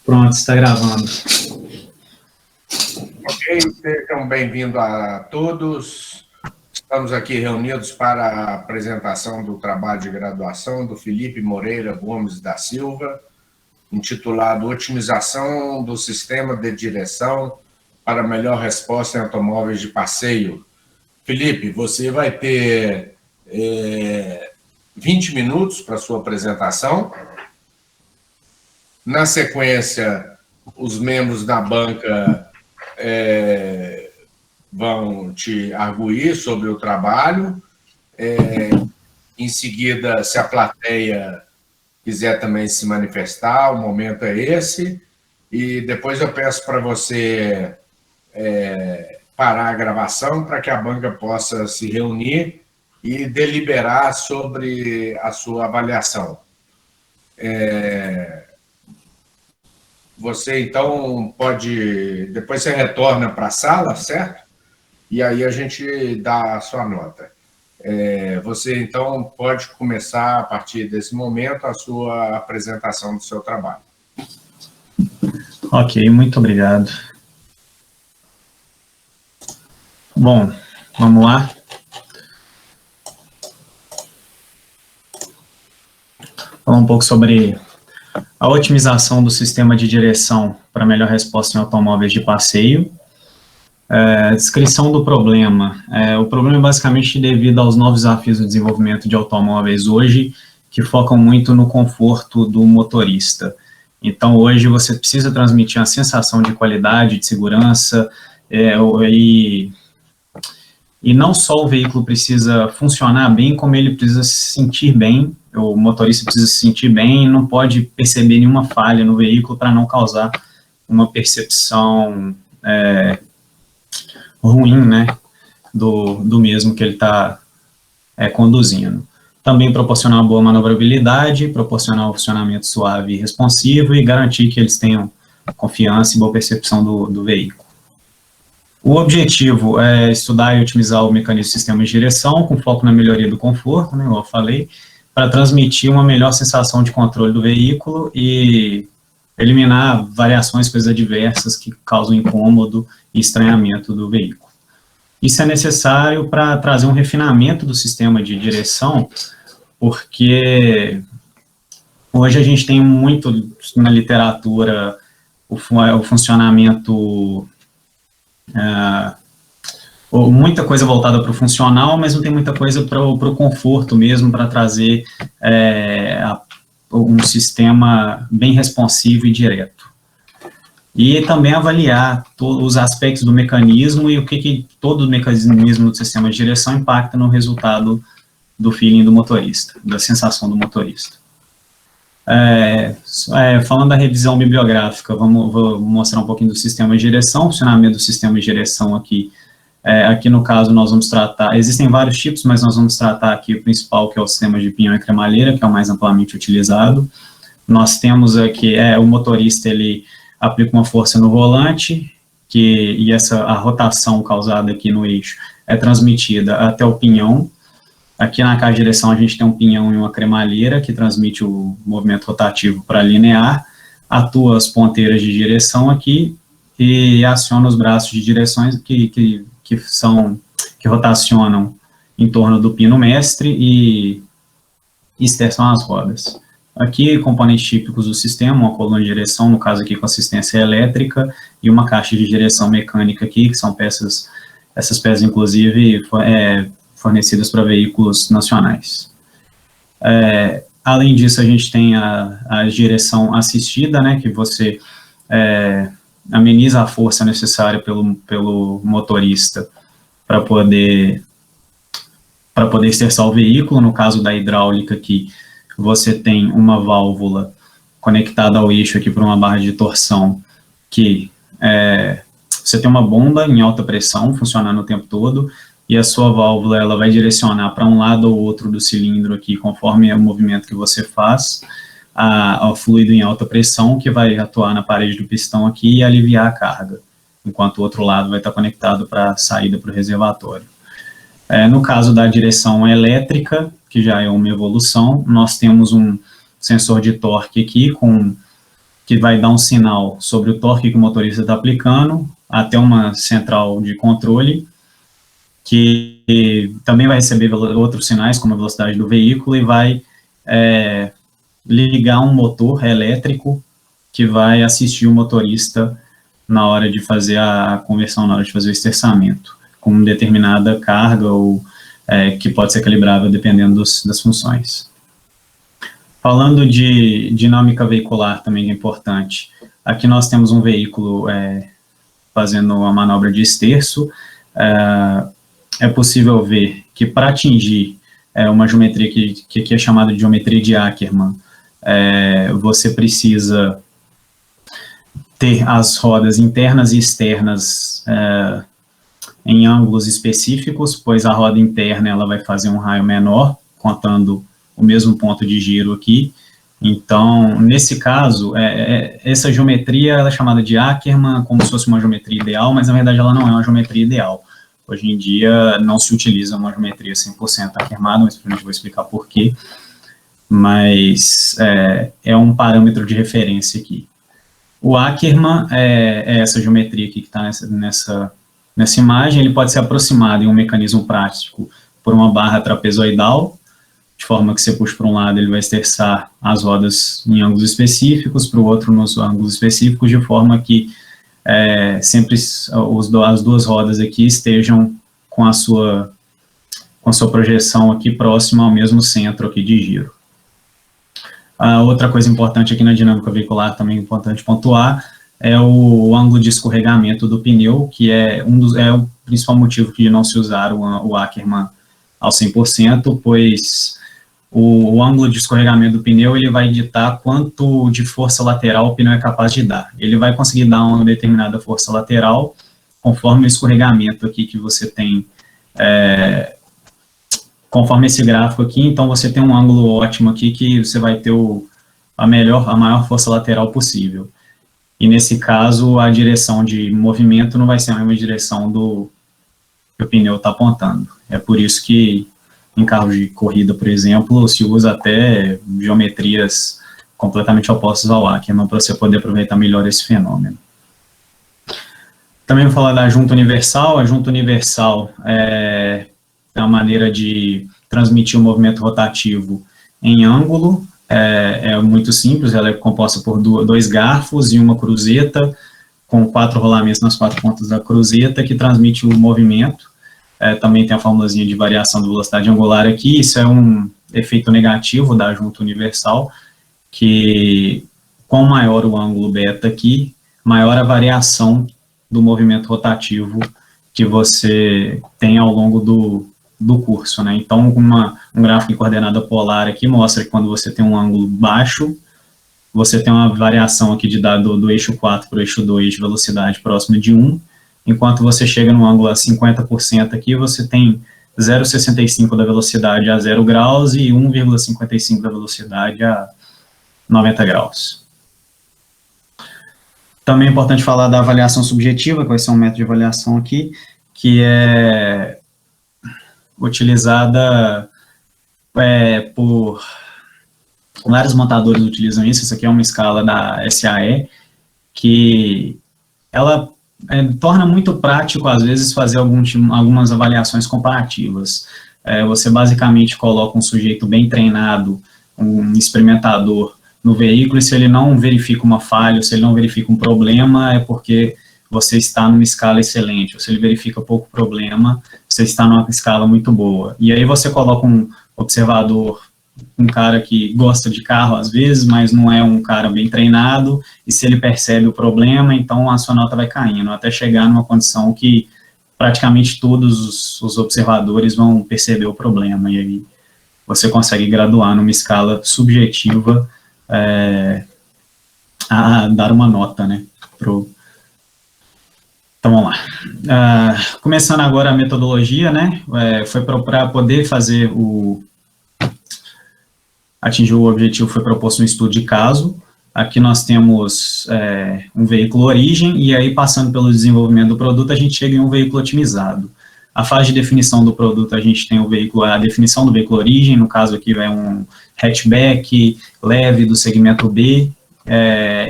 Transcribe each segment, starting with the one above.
Pronto, está gravando. Ok, sejam bem-vindos a todos. Estamos aqui reunidos para a apresentação do trabalho de graduação do Felipe Moreira Gomes da Silva, intitulado Otimização do Sistema de Direção para Melhor Resposta em Automóveis de Passeio. Felipe, você vai ter 20 minutos para a sua apresentação. Na sequência, os membros da banca vão te arguir sobre o trabalho. Em seguida, se a plateia quiser também se manifestar, o momento é esse. E depois eu peço para você parar a gravação para que a banca possa se reunir e deliberar sobre a sua avaliação. Você, então, pode... Depois você retorna para a sala, certo? E aí a gente dá a sua nota. Você, então, pode começar, a partir desse momento, a sua apresentação do seu trabalho. Ok, muito obrigado. Bom, vamos lá. Falar um pouco sobre a otimização do sistema de direção para melhor resposta em automóveis de passeio. Descrição do problema. O problema é basicamente devido aos novos desafios do desenvolvimento de automóveis hoje, que focam muito no conforto do motorista. Então, hoje você precisa transmitir uma sensação de qualidade, de segurança, e não só o veículo precisa funcionar bem, como ele precisa se sentir bem. O motorista precisa se sentir bem e não pode perceber nenhuma falha no veículo para não causar uma percepção ruim, né, do mesmo que ele está conduzindo. Também proporcionar uma boa manobrabilidade, proporcionar um funcionamento suave e responsivo e garantir que eles tenham confiança e boa percepção do veículo. O objetivo é estudar e otimizar o mecanismo do sistema de direção, com foco na melhoria do conforto, né, como eu falei, para transmitir uma melhor sensação de controle do veículo e eliminar variações, coisas adversas que causam incômodo e estranhamento do veículo. Isso é necessário para trazer um refinamento do sistema de direção, porque hoje a gente tem muito na literatura o funcionamento, muita coisa voltada para o funcional, mas não tem muita coisa para o conforto mesmo, para trazer um sistema bem responsivo e direto. E também avaliar todos os aspectos do mecanismo e o que todo o mecanismo do sistema de direção impacta no resultado do feeling do motorista, da sensação do motorista. Falando da revisão bibliográfica, vou mostrar um pouquinho do sistema de direção, funcionamento do sistema de direção aqui. Aqui no caso nós vamos tratar, existem vários tipos, mas nós vamos tratar aqui o principal, que é o sistema de pinhão e cremalheira, que é o mais amplamente utilizado. Nós temos aqui, o motorista, ele aplica uma força no volante, e a rotação causada aqui no eixo é transmitida até o pinhão. Aqui na caixa de direção a gente tem um pinhão e uma cremalheira, que transmite o movimento rotativo para linear, atua as ponteiras de direção aqui, e aciona os braços de direções que rotacionam em torno do pino mestre e esterçam as rodas. Aqui, componentes típicos do sistema, uma coluna de direção, no caso aqui com assistência elétrica, e uma caixa de direção mecânica aqui, que são essas peças, inclusive, fornecidas para veículos nacionais. Além disso, a gente tem a direção assistida, né, que você ameniza a força necessária pelo motorista para poder esterçar o veículo. No caso da hidráulica aqui, você tem uma válvula conectada ao eixo aqui por uma barra de torção, que você tem uma bomba em alta pressão funcionando o tempo todo, e a sua válvula ela vai direcionar para um lado ou outro do cilindro aqui, conforme o movimento que você faz, ao fluido em alta pressão, que vai atuar na parede do pistão aqui e aliviar a carga, enquanto o outro lado vai estar conectado para a saída para o reservatório. No caso da direção elétrica, que já é uma evolução, nós temos um sensor de torque aqui com que vai dar um sinal sobre o torque que o motorista está aplicando, até uma central de controle, que também vai receber outros sinais, como a velocidade do veículo, e vai ligar um motor elétrico que vai assistir o motorista na hora de fazer a conversão, na hora de fazer o esterçamento, com determinada carga, ou que pode ser calibrável dependendo das funções. Falando de dinâmica veicular, também é importante. Aqui nós temos um veículo fazendo uma manobra de esterço. É possível ver que para atingir uma geometria que aqui é chamada de geometria de Ackermann, você precisa ter as rodas internas e externas em ângulos específicos, pois a roda interna ela vai fazer um raio menor, contando o mesmo ponto de giro aqui. Então, nesse caso, essa geometria ela é chamada de Ackermann, como se fosse uma geometria ideal, mas na verdade ela não é uma geometria ideal. Hoje em dia não se utiliza uma geometria 100% Ackermann, mas eu vou explicar por quê. Mas é um parâmetro de referência aqui. O Ackermann é essa geometria aqui que está nessa imagem. Ele pode ser aproximado em um mecanismo prático por uma barra trapezoidal, de forma que você puxa para um lado, ele vai esterçar as rodas em ângulos específicos, para o outro nos ângulos específicos, de forma que sempre as duas rodas aqui estejam com a sua projeção aqui próxima ao mesmo centro aqui de giro. Outra coisa importante aqui na dinâmica veicular, também importante pontuar, é o ângulo de escorregamento do pneu, que é o principal motivo de não se usar o Ackermann ao 100%, pois o ângulo de escorregamento do pneu ele vai ditar quanto de força lateral o pneu é capaz de dar. Ele vai conseguir dar uma determinada força lateral conforme o escorregamento aqui que você tem, conforme esse gráfico aqui. Então você tem um ângulo ótimo aqui que você vai ter a maior força lateral possível. E nesse caso a direção de movimento não vai ser a mesma direção que o pneu está apontando. É por isso que em carros de corrida, por exemplo, se usa até geometrias completamente opostas ao Ackermann, para você poder aproveitar melhor esse fenômeno. Também vou falar da junta universal. A junta universal é uma maneira de transmitir o movimento rotativo em ângulo. É muito simples, ela é composta por dois garfos e uma cruzeta, com 4 rolamentos nas 4 pontas da cruzeta, que transmite o movimento. Também tem a formulazinha de variação da velocidade angular aqui. Isso é um efeito negativo da junta universal, que quanto maior o ângulo beta aqui, maior a variação do movimento rotativo que você tem ao longo do curso, né? Então, um gráfico de coordenada polar aqui mostra que quando você tem um ângulo baixo, você tem uma variação aqui de dado do eixo 4 para o eixo 2 de velocidade próxima de 1, enquanto você chega no ângulo a 50% aqui, você tem 0,65 da velocidade a 0 graus e 1,55 da velocidade a 90 graus. Também é importante falar da avaliação subjetiva, que vai ser um método de avaliação aqui, que é utilizada por vários montadores utilizam isso. Isso aqui é uma escala da SAE, que ela torna muito prático, às vezes, fazer algumas avaliações comparativas. Você basicamente coloca um sujeito bem treinado, um experimentador, no veículo, e se ele não verifica uma falha, se ele não verifica um problema, é porque você está numa escala excelente. Ou se ele verifica pouco problema, você está numa escala muito boa. E aí você coloca um observador, um cara que gosta de carro às vezes, mas não é um cara bem treinado, e se ele percebe o problema, então a sua nota vai caindo, até chegar numa condição que praticamente todos os observadores vão perceber o problema, e aí você consegue graduar numa escala subjetiva a dar uma nota, né, Então, vamos lá. Começando agora a metodologia, né, foi para poder fazer atingir o objetivo, foi proposto um estudo de caso. Aqui nós temos um veículo origem, e aí passando pelo desenvolvimento do produto, a gente chega em um veículo otimizado. A fase de definição do produto, a gente tem a definição do veículo origem, no caso aqui é um hatchback leve do segmento B,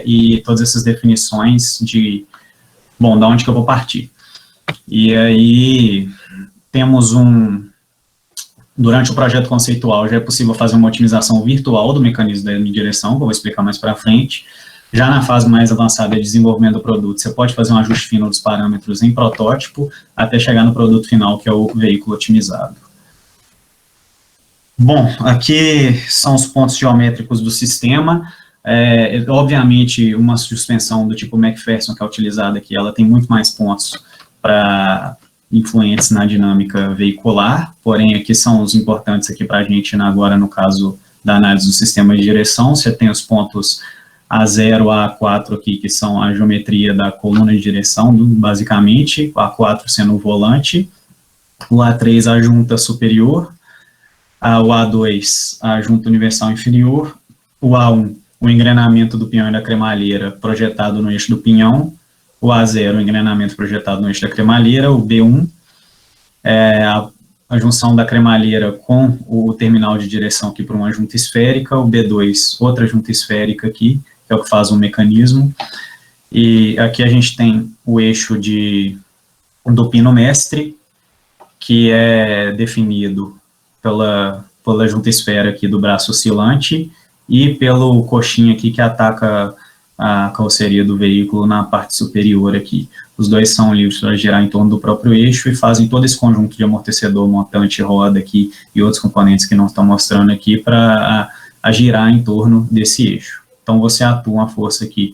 e todas essas definições de, bom, da onde que eu vou partir. E aí temos durante o projeto conceitual já é possível fazer uma otimização virtual do mecanismo da direção, que eu vou explicar mais para frente. Já na fase mais avançada de desenvolvimento do produto, você pode fazer um ajuste fino dos parâmetros em protótipo, até chegar no produto final, que é o veículo otimizado. Bom, aqui são os pontos geométricos do sistema. Obviamente, uma suspensão do tipo McPherson que é utilizada aqui, ela tem muito mais pontos para influentes na dinâmica veicular, porém aqui são os importantes aqui para a gente, agora no caso da análise do sistema de direção. Você tem os pontos A0 a A4 aqui, que são a geometria da coluna de direção, basicamente, o A4 sendo o volante, o A3 a junta superior, o A2 a junta universal inferior, o A1 o engrenamento do pinhão e da cremalheira projetado no eixo do pinhão, o A0 o engrenamento projetado no eixo da cremalheira, o B1 a junção da cremalheira com o terminal de direção aqui para uma junta esférica, o B2 outra junta esférica aqui, que é o que faz o mecanismo, e aqui a gente tem o eixo do pino mestre, que é definido pela junta esfera aqui do braço oscilante, e pelo coxinha aqui que ataca a carroceria do veículo na parte superior aqui. Os dois são livres para girar em torno do próprio eixo e fazem todo esse conjunto de amortecedor, montante, roda aqui e outros componentes que não estão mostrando aqui para girar em torno desse eixo. Então, você atua uma força aqui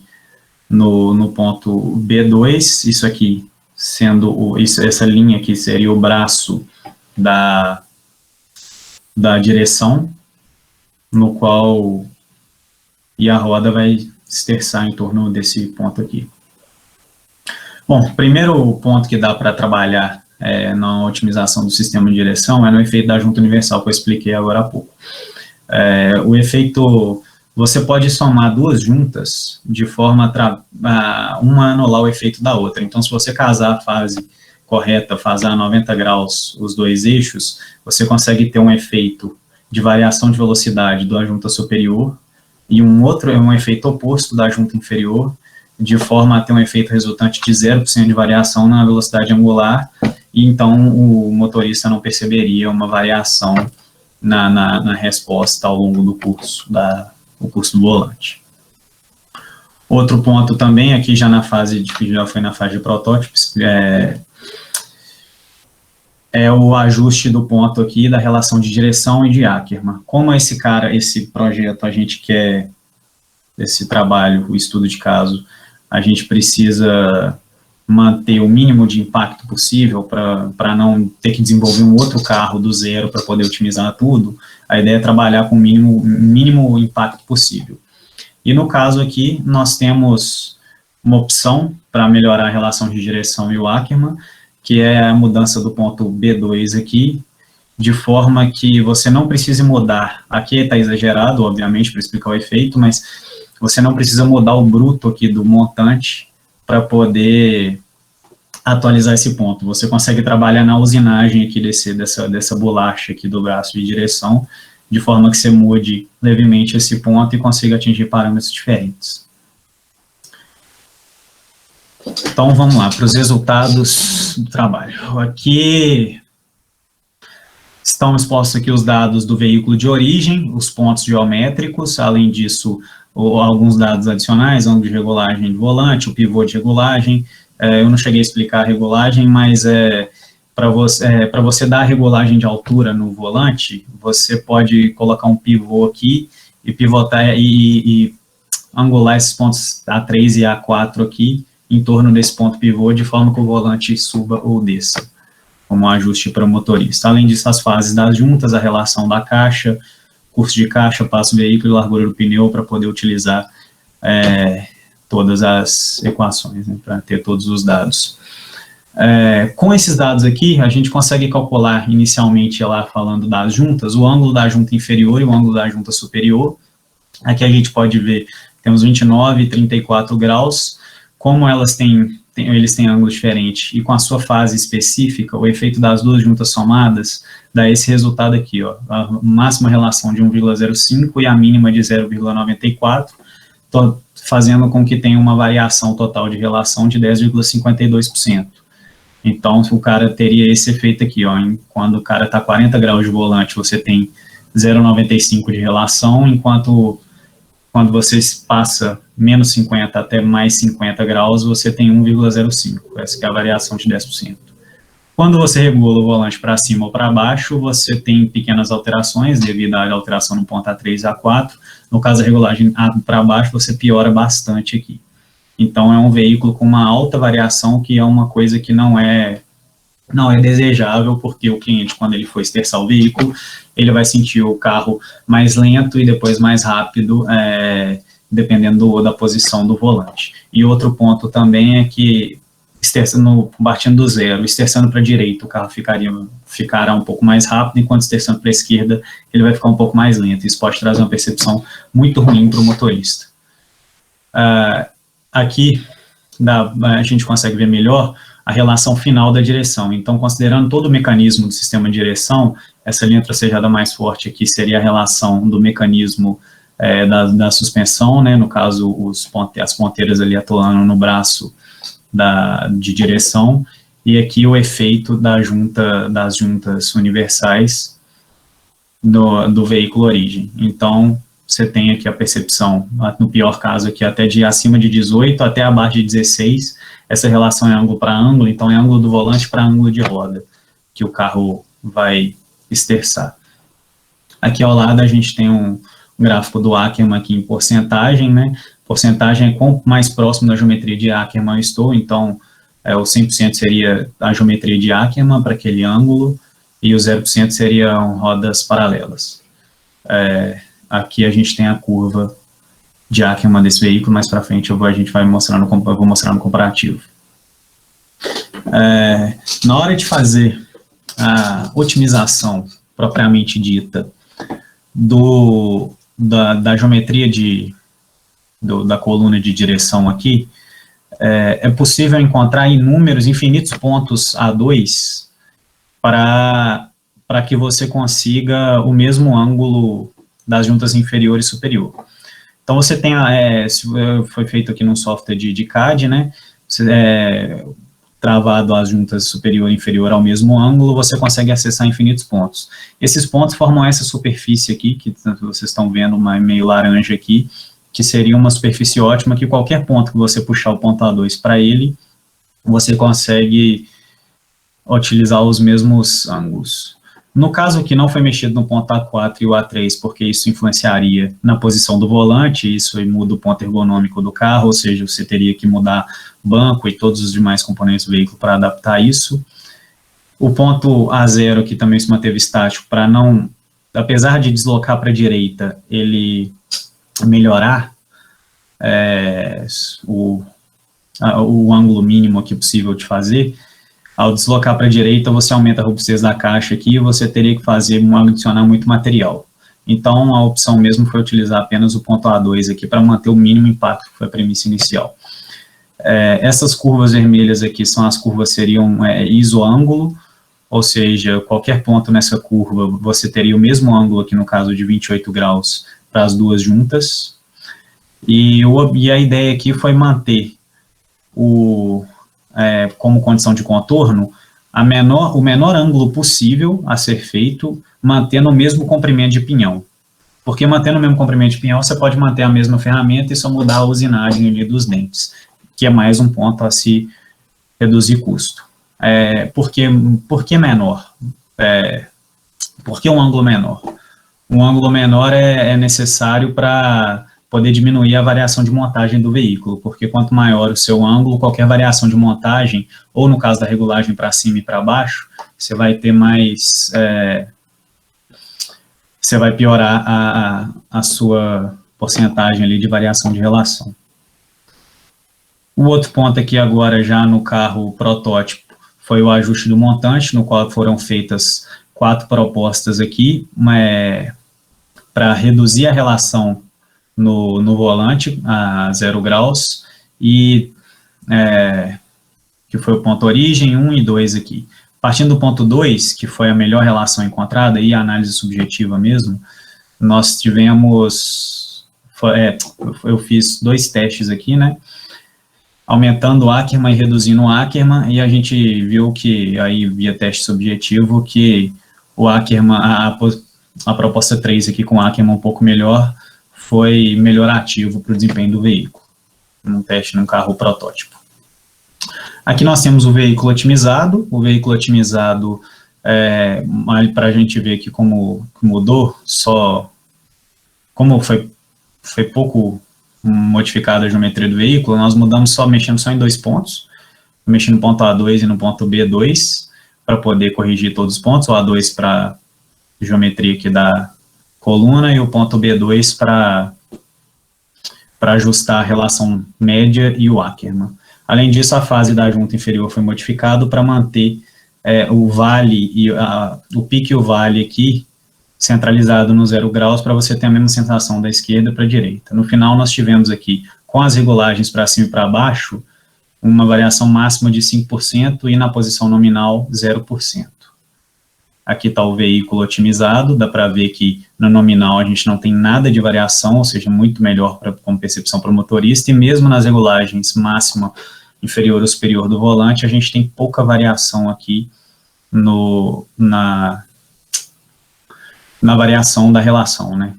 no ponto B2, isso aqui sendo, essa linha aqui seria o braço da direção, no qual e a roda vai se terçar em torno desse ponto aqui. Bom, o primeiro ponto que dá para trabalhar na otimização do sistema de direção é no efeito da junta universal, que eu expliquei agora há pouco. O efeito, você pode somar duas juntas de forma a uma anular o efeito da outra. Então, se você casar a fase correta, fazer a 90 graus os dois eixos, você consegue ter um efeito de variação de velocidade da junta superior e um efeito oposto da junta inferior, de forma a ter um efeito resultante de 0% de variação na velocidade angular, e então o motorista não perceberia uma variação na resposta ao longo do curso, o curso do volante. Outro ponto também, aqui já foi na fase de protótipos, é o ajuste do ponto aqui da relação de direção e de Ackermann. Como esse projeto, a gente quer, esse trabalho, o estudo de caso, a gente precisa manter o mínimo de impacto possível para não ter que desenvolver um outro carro do zero para poder otimizar tudo, a ideia é trabalhar com o mínimo impacto possível. E no caso aqui, nós temos uma opção para melhorar a relação de direção e o Ackermann, que é a mudança do ponto B2 aqui, de forma que você não precise mudar, aqui está exagerado, obviamente, para explicar o efeito, mas você não precisa mudar o bruto aqui do montante para poder atualizar esse ponto. Você consegue trabalhar na usinagem aqui dessa bolacha aqui do braço de direção, de forma que você mude levemente esse ponto e consiga atingir parâmetros diferentes. Então, vamos lá, para os resultados do trabalho. Aqui estão expostos aqui os dados do veículo de origem, os pontos geométricos, além disso, alguns dados adicionais, ângulo de regulagem de volante, o pivô de regulagem. Eu não cheguei a explicar a regulagem, mas para você dar a regulagem de altura no volante, você pode colocar um pivô aqui e pivotar e angular esses pontos A3 e A4 aqui, em torno desse ponto pivô, de forma que o volante suba ou desça, como um ajuste para o motorista. Além disso, as fases das juntas, a relação da caixa, curso de caixa, passo veículo e largura do pneu, para poder utilizar todas as equações, né, para ter todos os dados. Com esses dados aqui, a gente consegue calcular inicialmente, lá falando das juntas, o ângulo da junta inferior e o ângulo da junta superior. Aqui a gente pode ver, temos 29 e 34 graus, como eles têm ângulos diferentes e com a sua fase específica, o efeito das duas juntas somadas dá esse resultado aqui, ó, a máxima relação de 1,05 e a mínima de 0,94. fazendo com que tenha uma variação total de relação de 10,52%. Então, o cara teria esse efeito aqui, ó, quando o cara está 40 graus de volante, você tem 0,95 de relação, enquanto quando você passa menos 50 até mais 50 graus, você tem 1,05, essa que é a variação de 10%. Quando você regula o volante para cima ou para baixo, você tem pequenas alterações devido à alteração no ponto A3 e A4. No caso da regulagem para baixo, você piora bastante aqui. Então, é um veículo com uma alta variação, que é uma coisa que não é desejável, porque o cliente, quando ele for esterçar o veículo, ele vai sentir o carro mais lento e depois mais rápido, dependendo da posição do volante. E outro ponto também é que, partindo do zero, esterçando para a direita, o carro ficará um pouco mais rápido, enquanto esterçando para a esquerda, ele vai ficar um pouco mais lento. Isso pode trazer uma percepção muito ruim para o motorista. Aqui, a gente consegue ver melhor a relação final da direção. Então, considerando todo o mecanismo do sistema de direção, essa linha tracejada mais forte aqui seria a relação do mecanismo da suspensão, né, no caso, as ponteiras ali atuando no braço de direção, e aqui o efeito das juntas universais do veículo origem. Então, você tem aqui a percepção, no pior caso aqui, até de acima de 18 até abaixo de 16, essa relação é ângulo para ângulo, então é ângulo do volante para ângulo de roda, que o carro vai esterçar. Aqui ao lado a gente tem um gráfico do Ackermann aqui em porcentagem, né? Porcentagem é quanto mais próximo da geometria de Ackermann eu estou, então o 100% seria a geometria de Ackermann para aquele ângulo, e o 0% seriam rodas paralelas. Aqui a gente tem a curva de Ackermann desse veículo, mais para frente eu vou mostrar no comparativo. Na hora de fazer a otimização propriamente dita da geometria da coluna de direção aqui, é possível encontrar infinitos pontos A2 para que você consiga o mesmo ângulo das juntas inferior e superior. Então, você tem, foi feito aqui num software de CAD, né, travado as juntas superior e inferior ao mesmo ângulo, você consegue acessar infinitos pontos. Esses pontos formam essa superfície aqui, que vocês estão vendo, meio laranja aqui, que seria uma superfície ótima, que qualquer ponto que você puxar o ponto A2 para ele, você consegue utilizar os mesmos ângulos. No caso aqui não foi mexido no ponto A4 e o A3, porque isso influenciaria na posição do volante, isso muda o ponto ergonômico do carro, ou seja, você teria que mudar banco e todos os demais componentes do veículo para adaptar isso. O ponto A0 aqui também se manteve estático para não, apesar de deslocar para a direita, ele melhorar o ângulo mínimo aqui possível de fazer. Ao deslocar para a direita, você aumenta a robustez da caixa aqui e você teria que adicionar muito material. Então, a opção mesmo foi utilizar apenas o ponto A2 aqui para manter o mínimo impacto, que foi a premissa inicial. Essas curvas vermelhas aqui seriam isoângulo, ou seja, qualquer ponto nessa curva, você teria o mesmo ângulo aqui, no caso de 28 graus, para as duas juntas. E a ideia aqui foi manter como condição de contorno, o menor ângulo possível a ser feito, mantendo o mesmo comprimento de pinhão. Porque mantendo o mesmo comprimento de pinhão, você pode manter a mesma ferramenta e só mudar a usinagem ali dos dentes, que é mais um ponto a se reduzir custo. Por que menor? Por que um ângulo menor? Um ângulo menor é necessário para poder diminuir a variação de montagem do veículo, porque quanto maior o seu ângulo, qualquer variação de montagem, ou no caso da regulagem para cima e para baixo, você vai ter mais, você vai piorar a sua porcentagem ali de variação de relação. O outro ponto aqui agora, já no carro protótipo, foi o ajuste do montante, no qual foram feitas 4 propostas aqui, para reduzir a relação no volante a 0 graus, e que foi o ponto origem 1 e 2 aqui. Partindo do ponto 2, que foi a melhor relação encontrada, e a análise subjetiva mesmo, nós tivemos, eu fiz 2 testes aqui, né, aumentando o Ackermann e reduzindo o Ackermann, e a gente viu que, aí via teste subjetivo, que o Ackermann, a proposta 3 aqui com o Ackermann um pouco melhor, foi melhorativo para o desempenho do veículo, num teste num carro protótipo. Aqui nós temos o veículo otimizado, para a gente ver aqui como mudou, como foi pouco modificada a geometria do veículo, nós mudamos mexendo só em 2 pontos, mexendo no ponto A2 e no ponto B2, para poder corrigir todos os pontos, o A2 para geometria aqui da coluna e o ponto B2 para ajustar a relação média e o Ackermann. Além disso, a fase da junta inferior foi modificado para manter o vale, o pique e o vale aqui, centralizado no 0 graus, para você ter a mesma sensação da esquerda para a direita. No final, nós tivemos aqui, com as regulagens para cima e para baixo, uma variação máxima de 5% e na posição nominal, 0%. Aqui está o veículo otimizado, dá para ver que no nominal a gente não tem nada de variação, ou seja, muito melhor como percepção para o motorista, e mesmo nas regulagens máxima, inferior ou superior do volante, a gente tem pouca variação aqui na variação da relação, né?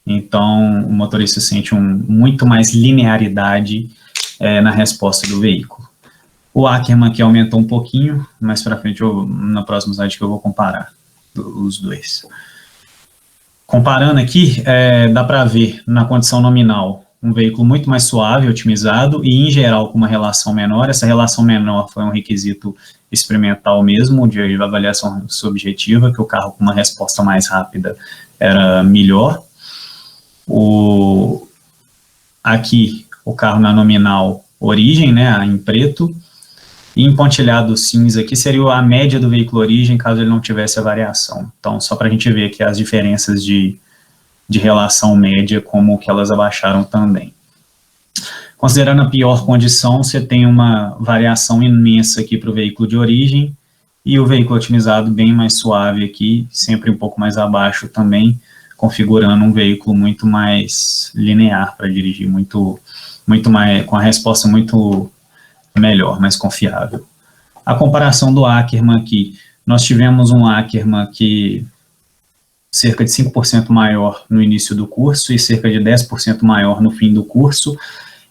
Então, o motorista sente muito mais linearidade na resposta do veículo. O Ackermann aqui aumentou um pouquinho, mais para frente, na próxima slide que eu vou comparar os dois. Comparando aqui, dá para ver na condição nominal um veículo muito mais suave, otimizado, e em geral com uma relação menor. Essa relação menor foi um requisito experimental mesmo, de avaliação subjetiva, que o carro com uma resposta mais rápida era melhor. Aqui, o carro na nominal origem, né, em preto, e em pontilhado cinza aqui seria a média do veículo origem, caso ele não tivesse a variação. Então, só para a gente ver aqui as diferenças de relação média, como que elas abaixaram também. Considerando a pior condição, você tem uma variação imensa aqui para o veículo de origem, e o veículo otimizado bem mais suave aqui, sempre um pouco mais abaixo também, configurando um veículo muito mais linear para dirigir, muito mais, com a resposta muito melhor, mais confiável. A comparação do Ackermann aqui, nós tivemos um Ackermann que cerca de 5% maior no início do curso e cerca de 10% maior no fim do curso.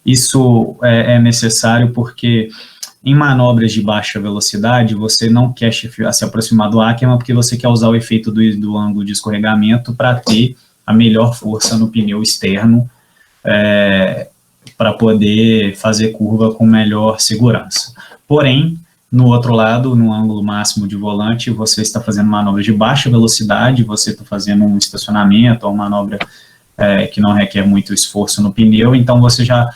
Isso é necessário porque em manobras de baixa velocidade, você não quer se aproximar do Ackermann porque você quer usar o efeito do ângulo de escorregamento para ter a melhor força no pneu externo, para poder fazer curva com melhor segurança. Porém, no outro lado, no ângulo máximo de volante, você está fazendo manobras de baixa velocidade, você está fazendo um estacionamento, ou uma manobra que não requer muito esforço no pneu, então você já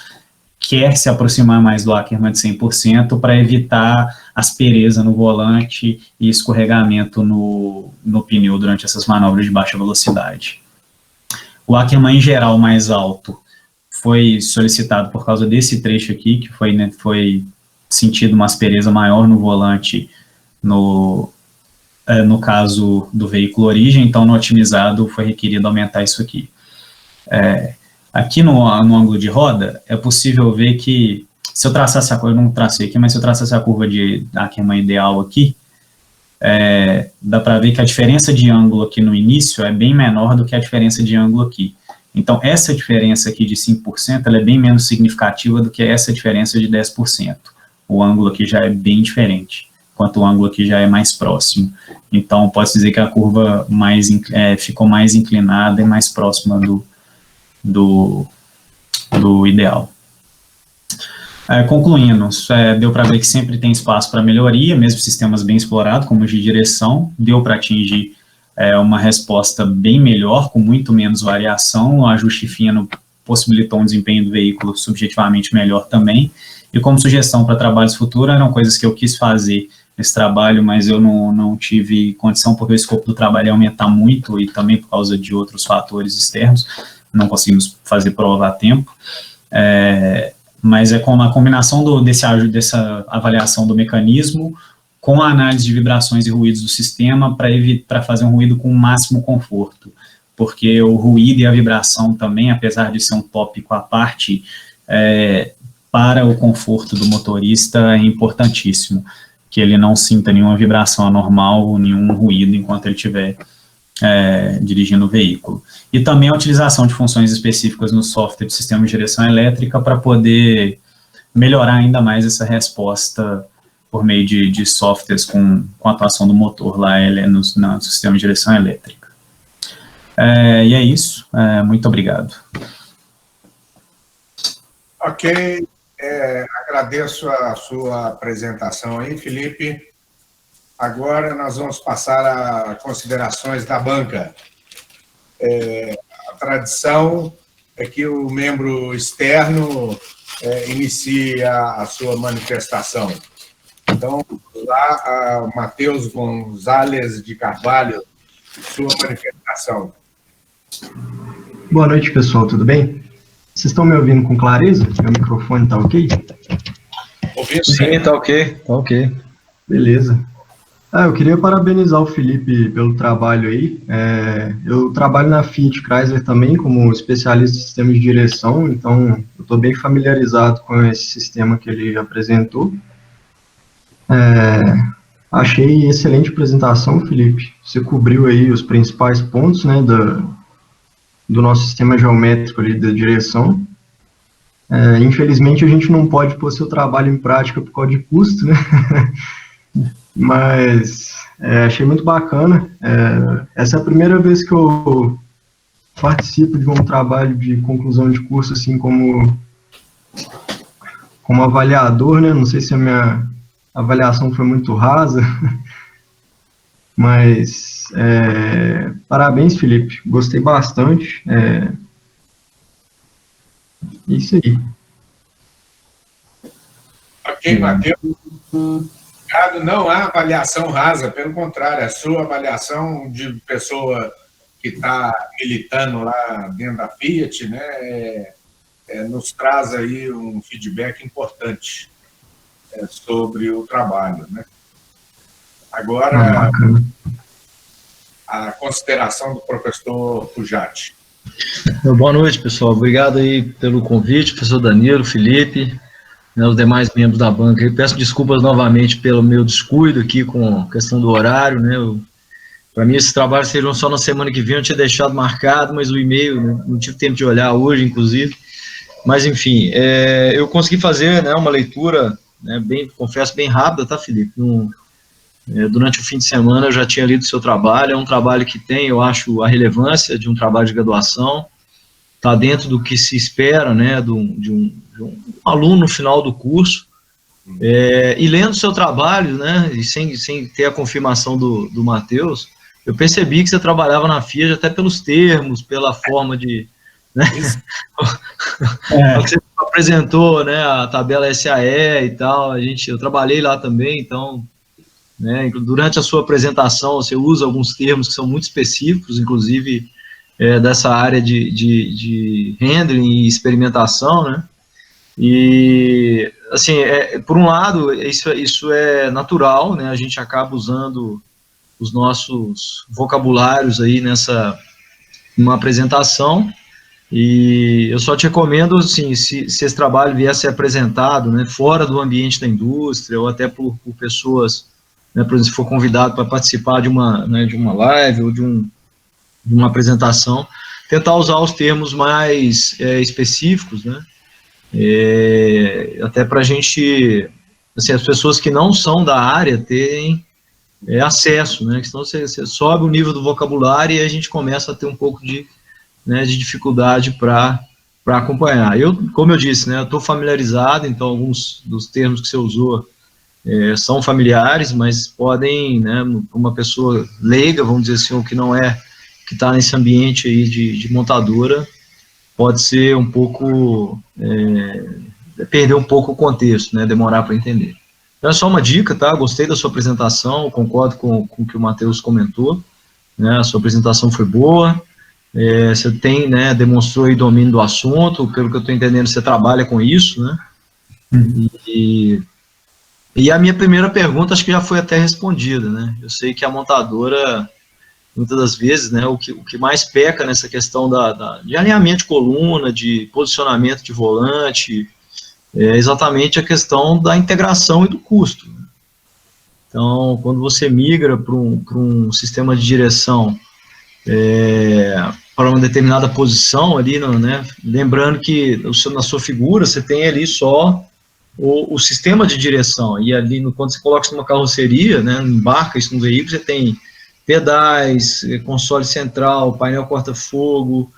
quer se aproximar mais do Ackermann de 100% para evitar aspereza no volante e escorregamento no pneu durante essas manobras de baixa velocidade. O Ackermann, em geral, mais alto, foi solicitado por causa desse trecho aqui, que foi sentido uma aspereza maior no volante no caso do veículo origem, então no otimizado foi requerido aumentar isso aqui. Aqui no ângulo de roda, é possível ver que, se eu traçasse a curva, eu não tracei aqui, mas se eu traçasse a curva de Ackermann ideal aqui, dá para ver que a diferença de ângulo aqui no início é bem menor do que a diferença de ângulo aqui. Então, essa diferença aqui de 5%, ela é bem menos significativa do que essa diferença de 10%. O ângulo aqui já é bem diferente, enquanto o ângulo aqui já é mais próximo. Então, posso dizer que a curva ficou mais inclinada e mais próxima do ideal. Concluindo, deu para ver que sempre tem espaço para melhoria, mesmo sistemas bem explorados, como os de direção, deu para atingir uma resposta bem melhor, com muito menos variação. O ajuste fino possibilitou um desempenho do veículo subjetivamente melhor também, e como sugestão para trabalhos futuros, eram coisas que eu quis fazer nesse trabalho, mas eu não tive condição, porque o escopo do trabalho ia aumentar muito, e também por causa de outros fatores externos, não conseguimos fazer prova a tempo, mas é com a combinação dessa avaliação do mecanismo, com a análise de vibrações e ruídos do sistema, para fazer um ruído com o máximo conforto. porque o ruído e a vibração também, apesar de ser um tópico à parte, para o conforto do motorista é importantíssimo, que ele não sinta nenhuma vibração anormal, nenhum ruído enquanto ele estiver dirigindo o veículo. E também a utilização de funções específicas no software de sistema de direção elétrica para poder melhorar ainda mais essa resposta por meio de softwares com a atuação do motor lá no sistema de direção elétrica. E é isso. Muito obrigado. Ok. Agradeço a sua apresentação aí, Felipe. Agora nós vamos passar a considerações da banca. A tradição é que o membro externo inicie a sua manifestação. Então, lá, Matheus Gonzalez de Carvalho, sua manifestação. Boa noite, pessoal, tudo bem? Vocês estão me ouvindo com clareza? Meu microfone está ok? Sim, está ok, tá ok. Beleza. Eu queria parabenizar o Felipe pelo trabalho aí. Eu trabalho na Fiat Chrysler também como especialista em sistemas de direção, então eu estou bem familiarizado com esse sistema que ele apresentou. Achei excelente apresentação, Felipe. Você cobriu aí os principais pontos, né, do nosso sistema geométrico ali da direção. Infelizmente, a gente não pode pôr seu trabalho em prática por causa de custo, né? Mas achei muito bacana. Essa é a primeira vez que eu participo de um trabalho de conclusão de curso, assim, como avaliador, né? Não sei se a minha avaliação foi muito rasa, mas parabéns, Felipe. Gostei bastante. Isso aí. Ok, Matheus. Não há avaliação rasa, pelo contrário, a sua avaliação de pessoa que está militando lá dentro da Fiat, né, nos traz aí um feedback importante sobre o trabalho, né? Agora, a consideração do professor Pujati. Boa noite, pessoal. Obrigado aí pelo convite, professor Danilo, Felipe, né, os demais membros da banca. Eu peço desculpas novamente pelo meu descuido aqui com a questão do horário, né? Para mim, esses trabalhos seriam só na semana que vem, eu tinha deixado marcado, mas o e-mail, né, não tive tempo de olhar hoje, inclusive. Mas, enfim, eu consegui fazer, né, uma leitura, né, confesso, bem rápida, tá, Felipe? Durante o fim de semana eu já tinha lido o seu trabalho. É um trabalho que tem, eu acho, a relevância de um trabalho de graduação, está dentro do que se espera, né, de um aluno no final do curso, e lendo o seu trabalho, né, e sem ter a confirmação do Matheus, eu percebi que você trabalhava na Fiat até pelos termos, pela forma de... Né, você apresentou, né, a tabela SAE e tal, eu trabalhei lá também, então... Né, durante a sua apresentação, você usa alguns termos que são muito específicos, inclusive dessa área de handling e experimentação, né? E, assim, por um lado, isso é natural, né? A gente acaba usando os nossos vocabulários aí numa apresentação, e eu só te recomendo, assim, se esse trabalho vier a ser apresentado, né, fora do ambiente da indústria, ou até por pessoas... Né, por exemplo, se for convidado para participar de uma live ou de uma apresentação, tentar usar os termos mais específicos, né, até para a gente, assim, as pessoas que não são da área terem acesso, né, senão você sobe o nível do vocabulário e a gente começa a ter um pouco de dificuldade para acompanhar. Como eu disse, né, eu estou familiarizado, então alguns dos termos que você usou são familiares, mas podem, né, uma pessoa leiga, vamos dizer assim, ou que não que está nesse ambiente aí de montadora, pode ser um pouco, perder um pouco o contexto, né, demorar para entender. Então é só uma dica, tá? Gostei da sua apresentação, concordo com o que o Matheus comentou, né, a sua apresentação foi boa, você né, demonstrou aí domínio do assunto, pelo que eu estou entendendo, você trabalha com isso, né, E a minha primeira pergunta acho que já foi até respondida, né? Eu sei que a montadora muitas das vezes, né, o que mais peca nessa questão de alinhamento de coluna, de posicionamento de volante, é exatamente a questão da integração e do custo. Então, quando você migra para um sistema de direção para uma determinada posição ali, né, lembrando que na sua figura você tem ali só o sistema de direção, e ali quando você coloca isso numa carroceria, né, embarca isso no veículo, você tem pedais, console central, painel corta-fogo,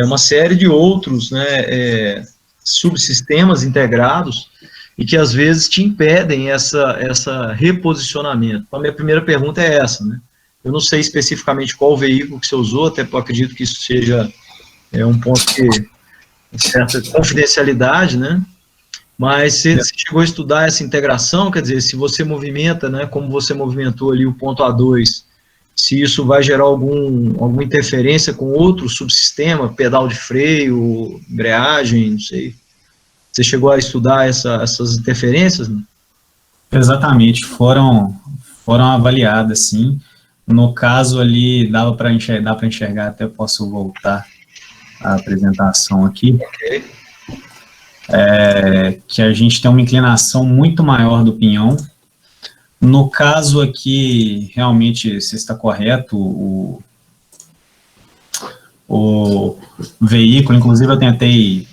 uma série de outros, né, subsistemas integrados, e que às vezes te impedem essa reposicionamento. Então, a minha primeira pergunta é essa, né? Eu não sei especificamente qual veículo que você usou, até porque eu acredito que isso seja um ponto de certa confidencialidade, né? Mas você chegou a estudar essa integração, quer dizer, se você movimenta, né, como você movimentou ali o ponto A2, se isso vai gerar alguma interferência com outro subsistema, pedal de freio, embreagem, não sei. Você chegou a estudar essas interferências? Né? Exatamente, foram avaliadas, sim. No caso ali, dá para enxergar, até posso voltar a apresentação aqui. Ok. Que a gente tem uma inclinação muito maior do pinhão. No caso aqui, realmente, se está correto, o veículo, inclusive eu tentei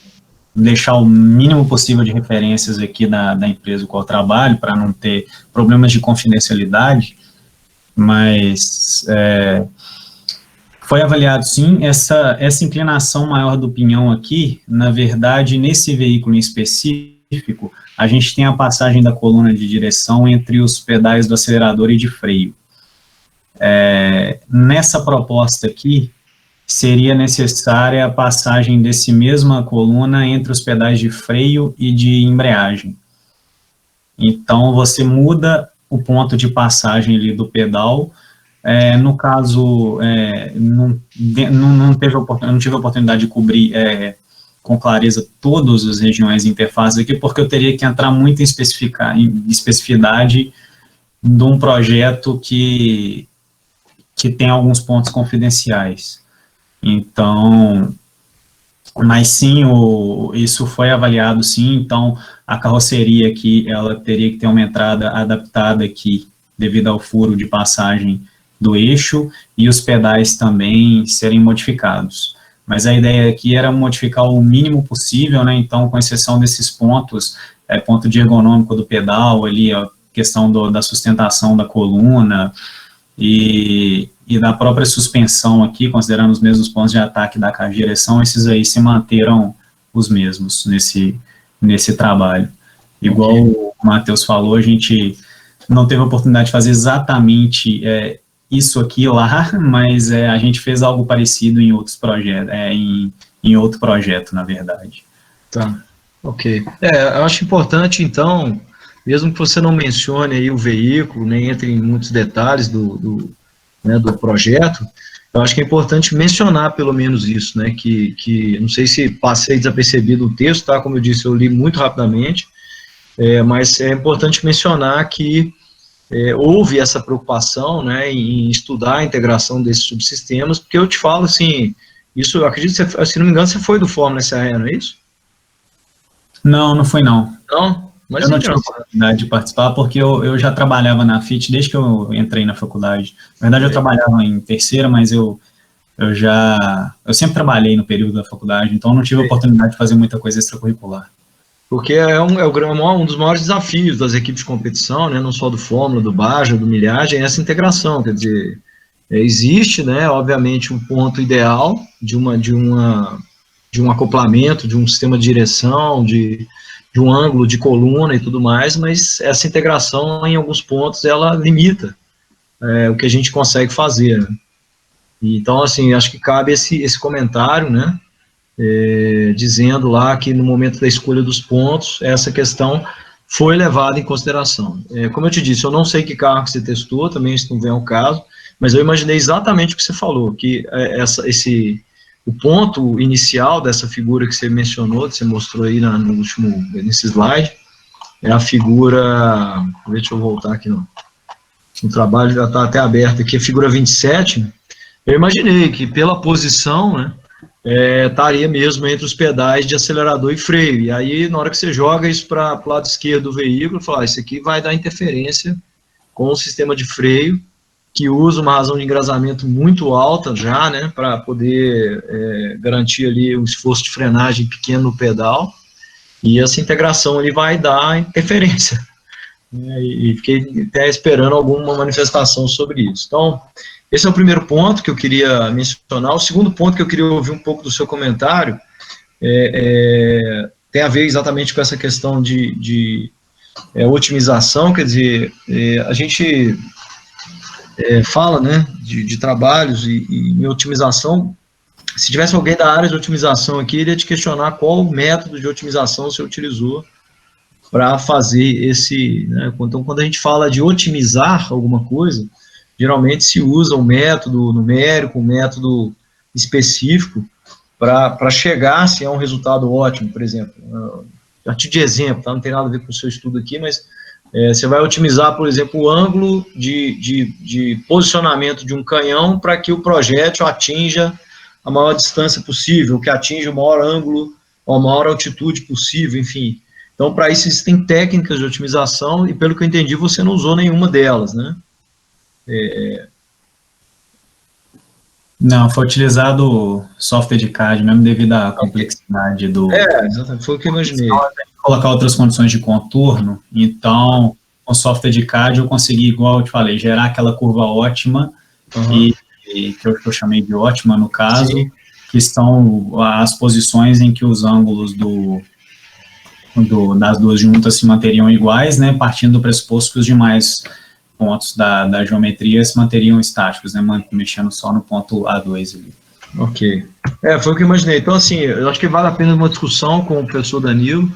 deixar o mínimo possível de referências aqui da empresa com qual eu trabalho, para não ter problemas de confidencialidade, mas foi avaliado sim, essa inclinação maior do pinhão aqui, na verdade, nesse veículo em específico, a gente tem a passagem da coluna de direção entre os pedais do acelerador e de freio. Nessa proposta aqui, seria necessária a passagem desse mesma coluna entre os pedais de freio e de embreagem. Então, você muda o ponto de passagem ali do pedal. No caso, não tive a oportunidade de cobrir com clareza todas as regiões de interface aqui, porque eu teria que entrar muito em especificidade de um projeto que tem alguns pontos confidenciais. Então, mas sim, isso foi avaliado sim, então a carroceria aqui, ela teria que ter uma entrada adaptada aqui, devido ao furo de passagem do eixo, e os pedais também serem modificados. Mas a ideia aqui era modificar o mínimo possível, né, então com exceção desses pontos, ponto de ergonômico do pedal ali, a questão da sustentação da coluna, e da própria suspensão aqui, considerando os mesmos pontos de ataque da caixa de direção, esses aí se manteram os mesmos nesse trabalho. Igual o Matheus falou, a gente não teve a oportunidade de fazer exatamente isso aqui lá, mas a gente fez algo parecido em outros projetos, em outro projeto, na verdade. Tá, ok. Eu acho importante, então, mesmo que você não mencione aí o veículo, nem entre em muitos detalhes do projeto, eu acho que é importante mencionar pelo menos isso, né, que não sei se passei desapercebido o texto, tá, como eu disse, eu li muito rapidamente, mas é importante mencionar que houve essa preocupação, né, em estudar a integração desses subsistemas, porque eu te falo assim, isso, eu acredito que, se não me engano, você foi do Fórmula SAE, não é isso? Não foi não. Não? Mas eu não tive a oportunidade de participar, porque eu já trabalhava na FIT desde que eu entrei na faculdade. Na verdade, eu trabalhava em terceira, mas eu sempre trabalhei no período da faculdade, então não tive a oportunidade de fazer muita coisa extracurricular. Porque um dos maiores desafios das equipes de competição, né, não só do Fórmula, do Baja, do Milhagem, é essa integração, quer dizer, existe, né, obviamente, um ponto ideal de um acoplamento, de um sistema de direção, de um ângulo de coluna e tudo mais, mas essa integração, em alguns pontos, ela limita o que a gente consegue fazer. Né? Então, assim, acho que cabe esse comentário, né, dizendo lá que no momento da escolha dos pontos, essa questão foi levada em consideração. Como eu te disse, eu não sei que carro que você testou, também isso não vem ao caso, mas eu imaginei exatamente o que você falou, que o ponto inicial dessa figura que você mencionou, que você mostrou aí nesse slide, é a figura, deixa eu voltar aqui no trabalho, já está até aberto aqui, a figura 27, Eu imaginei que pela posição, né, estaria mesmo entre os pedais de acelerador e freio. E aí, na hora que você joga isso para o lado esquerdo do veículo, fala, isso aqui vai dar interferência com o sistema de freio, que usa uma razão de engrasamento muito alta já, né, para poder garantir ali um esforço de frenagem pequeno no pedal, e essa integração ali vai dar interferência. E fiquei até esperando alguma manifestação sobre isso. Então, esse é o primeiro ponto que eu queria mencionar. O segundo ponto que eu queria ouvir um pouco do seu comentário tem a ver exatamente com essa questão de otimização. Quer dizer, a gente fala, né, de trabalhos e em otimização. Se tivesse alguém da área de otimização aqui, ele ia te questionar qual método de otimização você utilizou para fazer esse, né? Então, quando a gente fala de otimizar alguma coisa, geralmente se usa um método numérico, um método específico para chegar a um resultado ótimo, por exemplo. A título de exemplo, tá? Não tem nada a ver com o seu estudo aqui, mas você vai otimizar, por exemplo, o ângulo de posicionamento de um canhão para que o projétil atinja a maior distância possível, que atinja o maior ângulo, ou a maior altitude possível, enfim. Então, para isso, existem técnicas de otimização, e pelo que eu entendi, você não usou nenhuma delas, né? Não, foi utilizado software de CAD mesmo devido à complexidade do... Exatamente, foi o que eu imaginei. Colocar outras condições de contorno, então, com software de CAD eu consegui, igual eu te falei, gerar aquela curva ótima, que eu chamei de ótima no caso, sim, que estão as posições em que os ângulos das duas juntas se manteriam iguais, né, partindo do pressuposto que os demais pontos da geometria se manteriam estáticos, né, mexendo só no ponto A2 ali. Ok. Foi o que eu imaginei. Então, assim, eu acho que vale a pena uma discussão com o professor Danilo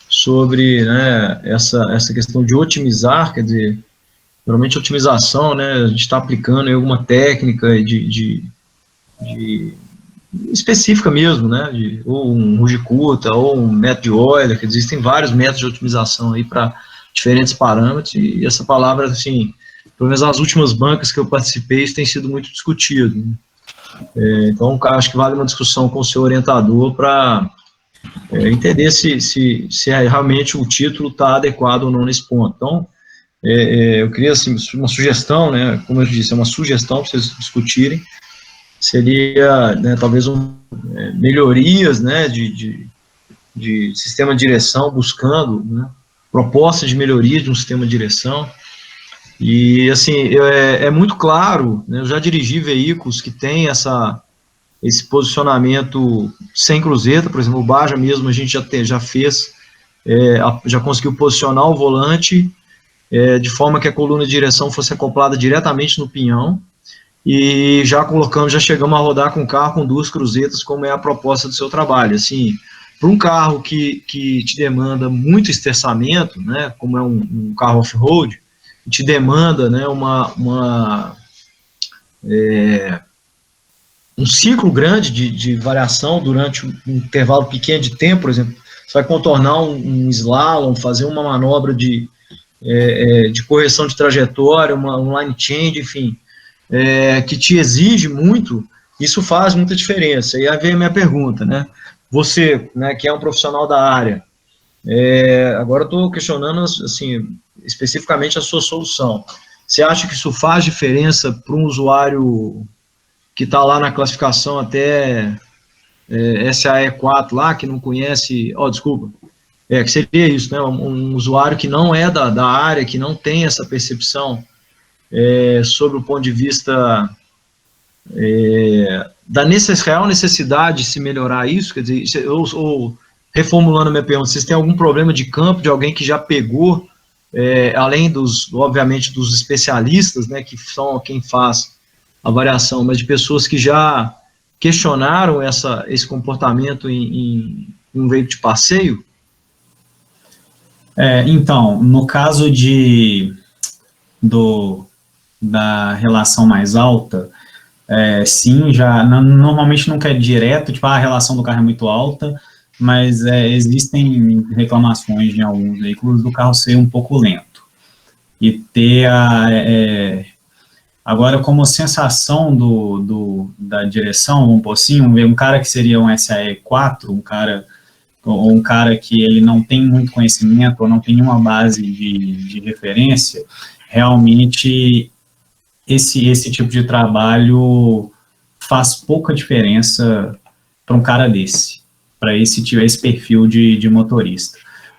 sobre, né, essa questão de otimizar, quer dizer, geralmente otimização, né, a gente está aplicando em alguma técnica específica mesmo, né, ou um Ruji-Kuta, ou um método de Euler, que existem vários métodos de otimização aí para diferentes parâmetros, e essa palavra, assim, pelo menos nas últimas bancas que eu participei, isso tem sido muito discutido, né? Então, acho que vale uma discussão com o seu orientador para entender se realmente o título está adequado ou não nesse ponto. Então, eu queria, assim, uma sugestão, né, como eu disse, é uma sugestão para vocês discutirem, seria, né, talvez melhorias, né, de sistema de direção, buscando, né, propostas de melhoria de um sistema de direção. E, assim, é muito claro, né, eu já dirigi veículos que têm esse posicionamento sem cruzeta, por exemplo, o Baja mesmo, a gente já fez, já conseguiu posicionar o volante de forma que a coluna de direção fosse acoplada diretamente no pinhão, e já chegamos a rodar com o carro com 2 cruzetas, como é a proposta do seu trabalho. Assim, para um carro que te demanda muito esterçamento, né, como é um carro off-road, te demanda, né, um ciclo grande de variação durante um intervalo pequeno de tempo, por exemplo, você vai contornar um slalom, fazer uma manobra de correção de trajetória, um line change, enfim, que te exige muito, isso faz muita diferença. E aí vem a minha pergunta, né? Você, né, que é um profissional da área, agora eu estou questionando, assim, especificamente a sua solução. Você acha que isso faz diferença para um usuário que está lá na classificação até SAE4 lá, que não conhece, que seria isso, né, um usuário que não é da área, que não tem essa percepção sobre o ponto de vista da real necessidade de se melhorar isso, quer dizer, ou reformulando a minha pergunta, vocês têm algum problema de campo, de alguém que já pegou, além obviamente, dos especialistas, né, que são quem faz a variação, mas de pessoas que já questionaram esse comportamento em um veículo de passeio? Então, no caso da relação mais alta, sim, normalmente nunca é direto, tipo, a relação do carro é muito alta, mas existem reclamações de alguns veículos do carro ser um pouco lento, e ter Agora, como sensação da direção, vamos pôr assim, um cara que seria um SAE 4, um cara que ele não tem muito conhecimento ou não tem nenhuma base de referência, realmente esse tipo de trabalho faz pouca diferença para um cara desse, para esse perfil de motorista.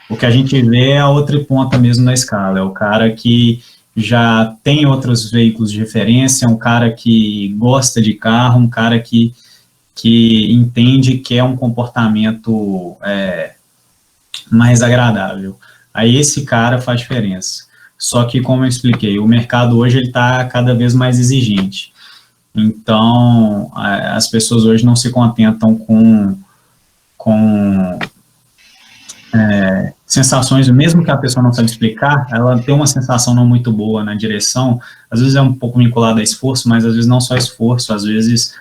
O que a gente vê é a outra ponta mesmo da escala, é o cara que já tem outros veículos de referência, um cara que gosta de carro, um cara que entende que é um comportamento mais agradável. Aí esse cara faz diferença. Só que, como eu expliquei, o mercado hoje está cada vez mais exigente. Então, as pessoas hoje não se contentam com sensações, mesmo que a pessoa não saiba explicar, ela tem uma sensação não muito boa na direção, às vezes é um pouco vinculada a esforço, mas às vezes não só esforço, às vezes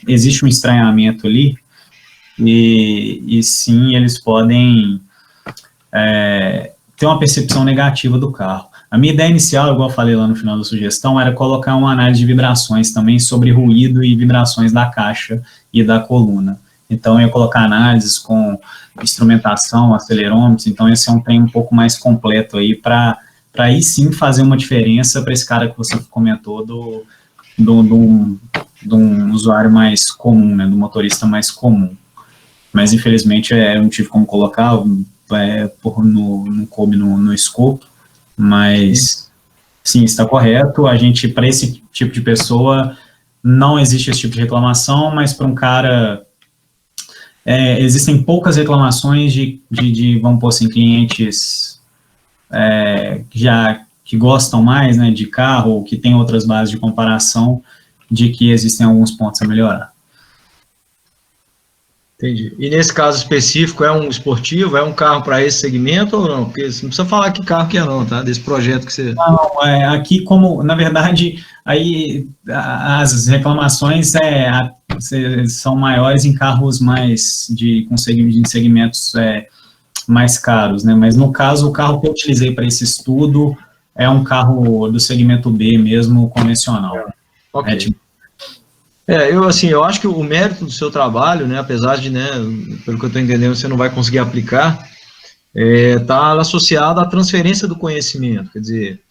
existe um estranhamento ali, e sim, eles podem ter uma percepção negativa do carro. A minha ideia inicial, igual eu falei lá no final da sugestão, era colocar uma análise de vibrações também sobre ruído e vibrações da caixa e da coluna. Então, eu ia colocar análises com instrumentação, acelerômetros, então esse é um trem um pouco mais completo aí, para aí sim fazer uma diferença para esse cara que você comentou de um usuário mais comum, né, do motorista mais comum. Mas, infelizmente, eu não tive como colocar, não coube no escopo, mas, sim, está correto. A gente, para esse tipo de pessoa, não existe esse tipo de reclamação, mas para um cara, existem poucas reclamações de vamos pôr assim, clientes que gostam mais, né, de carro, ou que tem outras bases de comparação, de que existem alguns pontos a melhorar. Entendi. E nesse caso específico, é um esportivo, é um carro para esse segmento ou não? Porque você não precisa falar que carro que é não, tá? Desse projeto que você... Não, aqui como, na verdade, aí as reclamações são maiores em carros mais com segmentos mais caros, né? Mas no caso, o carro que eu utilizei para esse estudo é um carro do segmento B mesmo, convencional. Ok. Eu acho que o mérito do seu trabalho, né, apesar de, né, pelo que eu estou entendendo, você não vai conseguir aplicar, está associado à transferência do conhecimento. Quer dizer,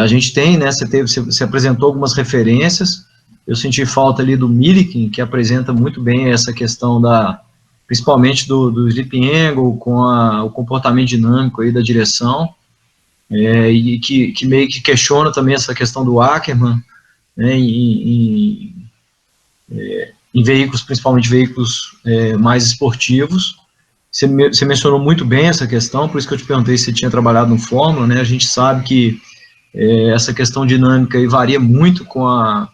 a gente tem, né, você apresentou algumas referências, eu senti falta ali do Milliken, que apresenta muito bem essa questão principalmente do sleep angle, com o comportamento dinâmico aí da direção, e que meio que questiona também essa questão do Ackermann, né, em veículos, principalmente veículos mais esportivos. Você mencionou muito bem essa questão, por isso que eu te perguntei se você tinha trabalhado no Fórmula, né? A gente sabe que essa questão dinâmica aí varia muito com a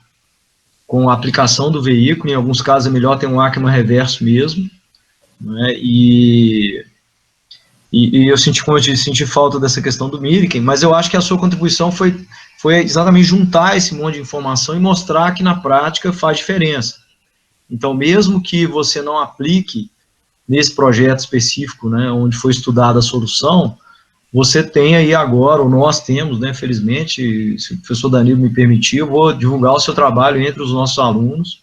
aplicação do veículo, em alguns casos é melhor ter um Ackermann reverso mesmo, né? E eu senti, como eu disse, senti falta dessa questão do Milliken, mas eu acho que a sua contribuição foi exatamente juntar esse monte de informação e mostrar que na prática faz diferença. Então, mesmo que você não aplique nesse projeto específico, né, onde foi estudada a solução, você tem aí agora, ou nós temos, né, felizmente, se o professor Danilo me permitir, eu vou divulgar o seu trabalho entre os nossos alunos,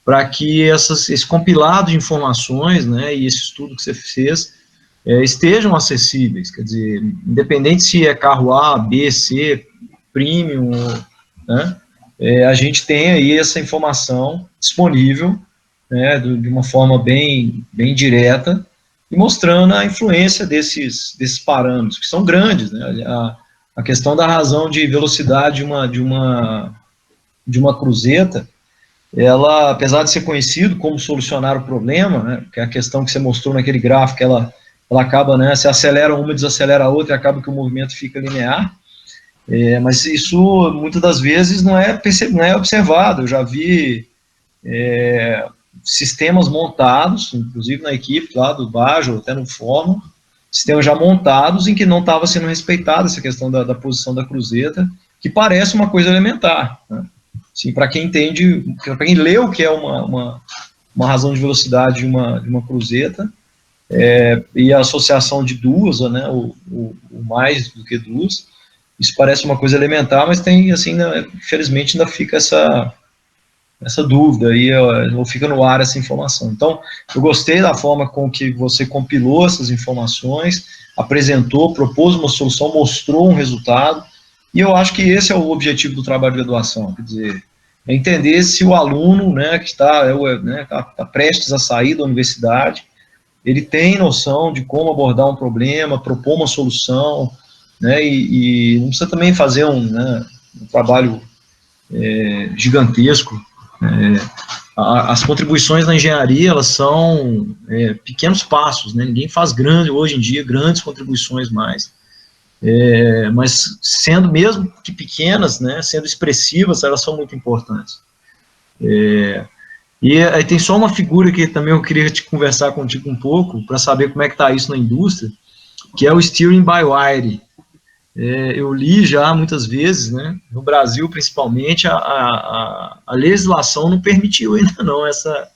para que esse compilado de informações, né, e esse estudo que você fez, estejam acessíveis. Quer dizer, independente se é carro A, B, C, premium, né, a gente tem aí essa informação disponível, né, de uma forma bem direta, e mostrando a influência desses parâmetros, que são grandes, né, a questão da razão de velocidade de uma cruzeta, ela, apesar de ser conhecido como solucionar o problema, né, que é a questão que você mostrou naquele gráfico, ela acaba, né, se acelera uma, desacelera a outra, e acaba que o movimento fica linear, mas isso, muitas das vezes, não é observado. Eu já vi sistemas montados, inclusive na equipe lá do Bajo, até no Fórmula, sistemas já montados em que não estava sendo respeitada essa questão da posição da cruzeta, que parece uma coisa elementar, né? Assim, para quem entende, para quem lê o que é uma razão de velocidade de uma cruzeta, e a associação de duas, né, ou mais do que duas, Isso parece uma coisa elementar, mas tem, assim, infelizmente ainda fica essa dúvida aí, ou fica no ar essa informação. Então, eu gostei da forma com que você compilou essas informações, apresentou, propôs uma solução, mostrou um resultado, e eu acho que esse é o objetivo do trabalho de graduação, quer dizer, é entender se o aluno, né, que está prestes a sair da universidade, ele tem noção de como abordar um problema, propor uma solução, né, e não precisa também fazer um trabalho gigantesco. As contribuições na engenharia, elas são pequenos passos, né? Ninguém faz hoje em dia, grandes contribuições mais. Mas sendo mesmo que pequenas, né, sendo expressivas, elas são muito importantes. E aí tem só uma figura que também eu queria conversar contigo um pouco, para saber como é que está isso na indústria, que é o Steering by Wire. Eu li já muitas vezes, né, no Brasil principalmente, a legislação não permitiu ainda não essa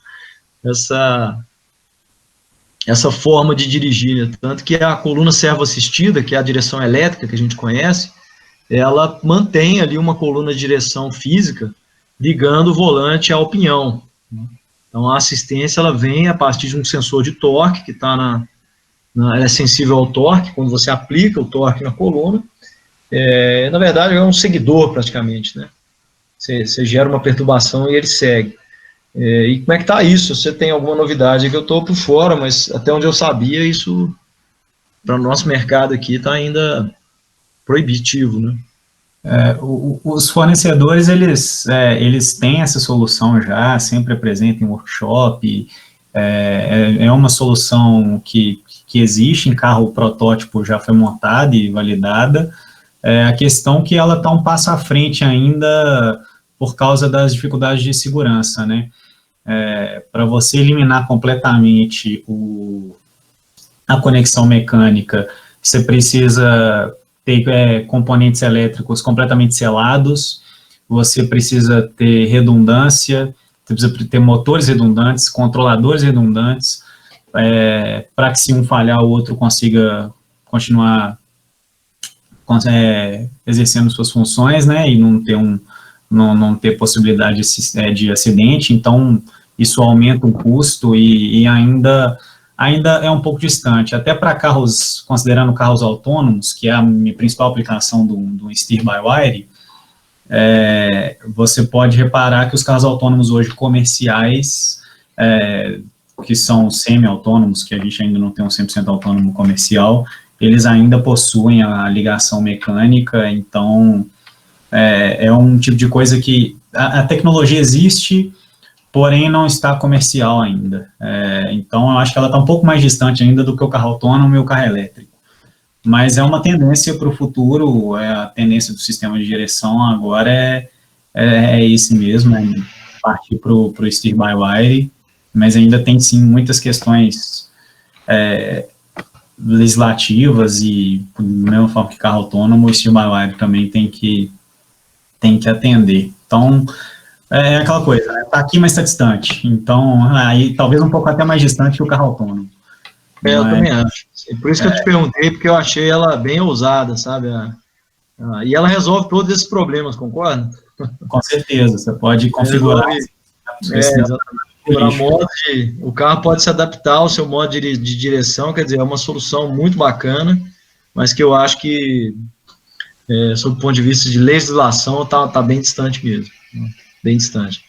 forma de dirigir, né? Tanto que a coluna servo-assistida, que é a direção elétrica que a gente conhece, ela mantém ali uma coluna de direção física ligando o volante ao pinhão. Então a assistência ela vem a partir de um sensor de torque que está ela é sensível ao torque, quando você aplica o torque na coluna, na verdade é um seguidor praticamente, né? Você gera uma perturbação e ele segue. E como é que está isso? Você tem alguma novidade que eu estou por fora, mas até onde eu sabia, isso para o nosso mercado aqui está ainda proibitivo, né? Os fornecedores, eles têm essa solução já, sempre apresentam em workshop, é uma solução que existe em carro, o protótipo já foi montado e validada. A questão é que ela está um passo à frente ainda por causa das dificuldades de segurança, né? Para você eliminar completamente a conexão mecânica, você precisa ter componentes elétricos completamente selados, você precisa ter redundância, você precisa ter motores redundantes, controladores redundantes, para que se um falhar, o outro consiga continuar exercendo suas funções, né, e não ter possibilidade de acidente. Então isso aumenta o custo e ainda é um pouco distante, até para carros, considerando carros autônomos, que é a minha principal aplicação do Steer by Wire. Você pode reparar que os carros autônomos hoje comerciais, que são semi-autônomos, que a gente ainda não tem um 100% autônomo comercial, eles ainda possuem a ligação mecânica. Então é um tipo de coisa que a tecnologia existe, porém não está comercial ainda. Então eu acho que ela está um pouco mais distante ainda do que o carro autônomo e o carro elétrico. Mas é uma tendência para o futuro, a tendência do sistema de direção agora é esse mesmo, partir para o Steer by Wire, mas ainda tem sim muitas questões legislativas, e da mesma forma que carro autônomo, o Steer by Wire também tem que atender. Então, é aquela coisa, né? Tá aqui, mas está distante. Então, aí talvez um pouco até mais distante que o carro autônomo. Eu também acho. Por isso que eu te perguntei, porque eu achei ela bem ousada, sabe? E ela resolve todos esses problemas, concorda? Com certeza, você pode configurar. O carro pode se adaptar ao seu modo de direção, quer dizer, é uma solução muito bacana, mas que eu acho que, sob o ponto de vista de legislação, tá bem distante mesmo. Bem distante.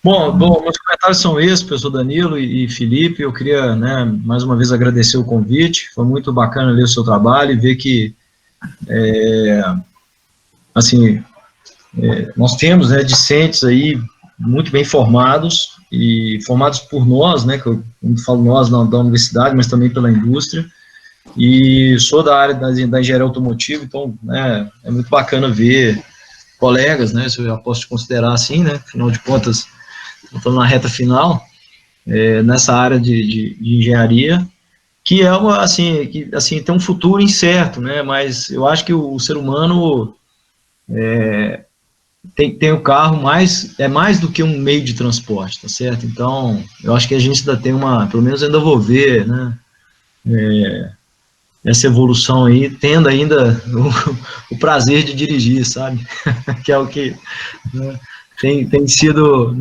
Bom, meus comentários são esses, professor Danilo e Felipe. Eu queria, mais uma vez agradecer o convite. Foi muito bacana ler o seu trabalho e ver que, nós temos, discentes aí muito bem formados, e formados por nós, que eu falo nós da universidade, mas também pela indústria, e sou da área da engenharia automotiva, então, é muito bacana ver colegas, se eu já posso te considerar assim, afinal de contas, estou na reta final, nessa área de engenharia, que é tem um futuro incerto, mas eu acho que o ser humano tem o carro mais do que um meio de transporte, tá certo? Então, eu acho que a gente ainda tem pelo menos ainda vou ver, essa evolução aí, tendo ainda o prazer de dirigir, sabe? Que é o que, né, tem sido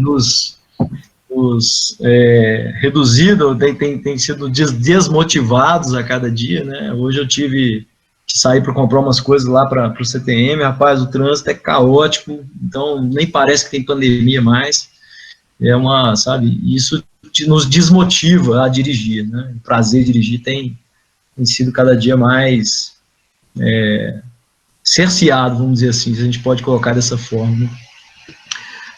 reduzido, tem sido desmotivados a cada dia, né? Hoje eu tive que sair para comprar umas coisas lá para o CTM, rapaz, o trânsito é caótico, então nem parece que tem pandemia mais, sabe, isso nos desmotiva a dirigir, né? O prazer de dirigir tem sido cada dia mais cerceado, vamos dizer assim, se a gente pode colocar dessa forma, né?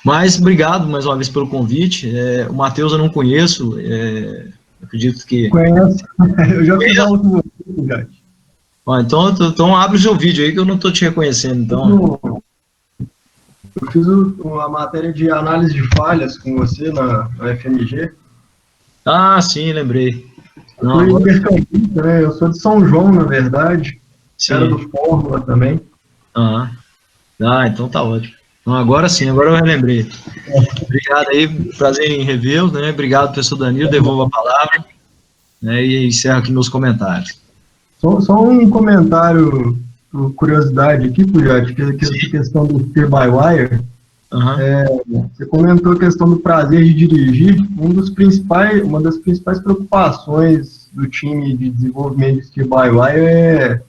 Mas obrigado mais uma vez pelo convite. O Matheus eu não conheço, acredito que... Conhece? Eu já fiz aula com você, já. Então abre o seu vídeo aí que eu não estou te reconhecendo, então. Eu fiz a matéria de análise de falhas com você na FMG. Ah, sim, lembrei. Não, eu intercampista, né? Eu sou de São João, na verdade. Sim. Era do Fórmula também. Então tá ótimo. Não, agora sim, agora eu relembrei. Obrigado aí, prazer em revê-lo, né? Obrigado, professor Danilo, devolvo a palavra, né? E encerro aqui meus comentários. Só um comentário, curiosidade aqui, Pujate, que essa questão do steer-by-wire, você comentou a questão do prazer de dirigir. Uma das principais preocupações do time de desenvolvimento de steer-by-wire é